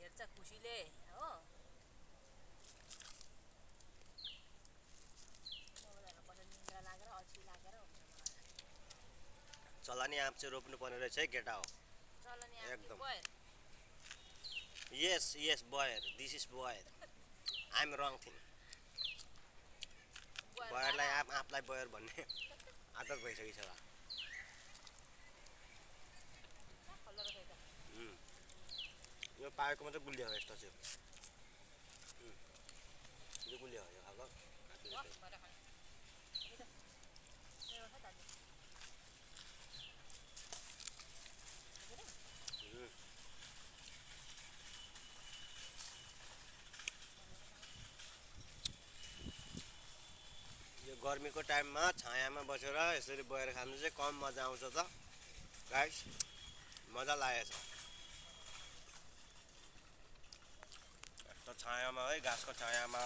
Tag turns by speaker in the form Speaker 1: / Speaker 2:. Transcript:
Speaker 1: हेर्छ खुसीले हो निन्द्रा लागेर अल्छी लागेर हुन्छ मलाई
Speaker 2: चलानी आँप चाहिँ रोप्नु पर्ने रहेछ है केटा हो
Speaker 1: चल्ने आँप कि
Speaker 2: एकदम
Speaker 1: बयर
Speaker 2: यस बयर दिस इज बयर आई एम रङ थिङ
Speaker 1: बयर
Speaker 2: बयरलाई
Speaker 1: भाडा
Speaker 2: आँपलाई बयर भन्ने आदत भइसकिसक्यो
Speaker 1: कहाँ खल्लो रहेछ त
Speaker 2: यो पाएको मात्रै गुलियो हो यस्तो चाहिँ यो गुलियो हो यो खालको
Speaker 1: वाह भएर खाने मेरो छ दाजु
Speaker 2: यो गर्मीको टाइममा छायामा बसेर यसरी बयर खानु चाहिँ कम मजा आउँछ त गाइस मजा लागेछ यस्तो छायामा है घाँसको छायामा